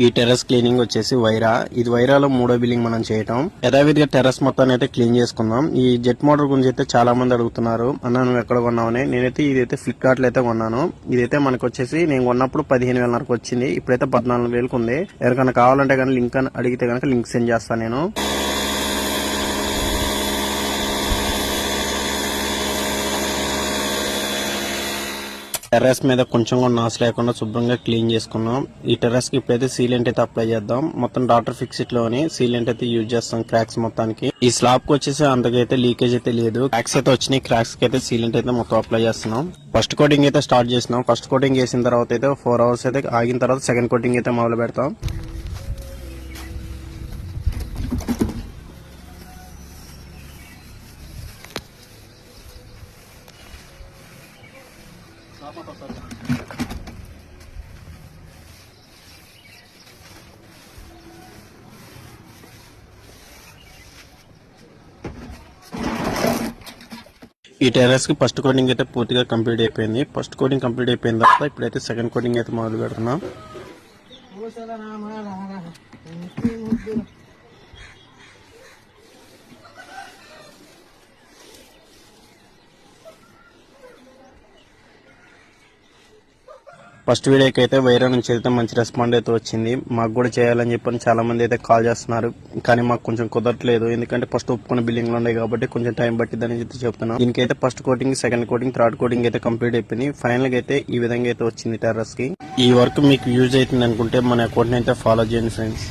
ఈ terrace cleaning వచ్చేసి వైరా. ఇది వైరాలో 3వ బిల్డింగ్ మనం చేయటం. యథావిధిగా టెర్రస్ మొత్తాన్ని అయితే క్లీన్ చేసుకుందాం. ఈ జెట్ మోటార్ గురించి అయితే చాలా మంది అడుగుతున్నారు, అన్న నువ్వు ఎక్కడ కొన్నావని. నేనైతే ఇదైతే ఫ్లిప్కార్ట్ లో అయితే కొన్నాను. ఇదైతే మనకు వచ్చేసి నేను కొన్నప్పుడు 15,000 వచ్చింది. ఇప్పుడైతే 14,000 ఉంది. ఎవరికైనా కావాలంటే కానీ లింక్ అని అడిగితే కనుక లింక్ సెండ్ చేస్తాను నేను. టెర్రస్ మీద కొంచెం కూడా నాసు లేకుండా శుభ్రంగా క్లీన్ చేసుకున్నాం. ఈ టెర్రస్ కి ఇప్పుడైతే సీలెంట్ అయితే అప్లై చేద్దాం. మొత్తం డాక్టర్ ఫిక్సిట్ లోని సీలెంట్ అయితే యూజ్ చేస్తాం క్రాక్స్ మొత్తానికి. ఈ స్లాబ్ కి వచ్చేసి అంతకైతే లీకేజ్ అయితే లేదు. క్రాక్స్ అయితే వచ్చినాయి. క్రాక్స్ కి అయితే సీలెంట్ అయితే మొత్తం అప్లై చేస్తున్నాం. ఫస్ట్ కోటింగ్ అయితే స్టార్ట్ చేసినాం. ఫస్ట్ కోటింగ్ వేసిన తర్వాత అయితే 4 hours అయితే ఆగిన తర్వాత సెకండ్ కోటింగ్ అయితే మొదలు పెడతాం. ఈ టెర్రస్ కి ఫస్ట్ కోటింగ్ అయితే పూర్తిగా కంప్లీట్ అయిపోయింది. ఫస్ట్ కోటింగ్ కంప్లీట్ అయిపోయిన తర్వాత ఇప్పుడైతే సెకండ్ కోటింగ్ అయితే మొదలు పెడుతున్నాం. ఫస్ట్ వీడియోకి అయితే వైరా నుంచి అయితే మంచి రెస్పాండ్ అయితే వచ్చింది. మాకు కూడా చేయాలని చెప్పని చాలా మంది అయితే కాల్ చేస్తున్నారు, కానీ మాకు కొంచెం కుదరట్లేదు. ఎందుకంటే ఫస్ట్ ఒప్పుకున్న బిల్డింగ్లు ఉన్నాయి కాబట్టి కొంచెం టైం పట్టిద్దని అయితే చెప్తున్నాం. దీనికైతే first coating, second coating, third coating అయితే కంప్లీట్ అయిపోయింది. ఫైనల్ గా అయితే ఈ విధంగా అయితే వచ్చింది టెర్రస్ కి. ఈ వర్క్ మీకు యూజ్ అవుతుంది అనుకుంటే మన అకౌంట్ అయితే ఫాలో చేయండి ఫ్రెండ్స్.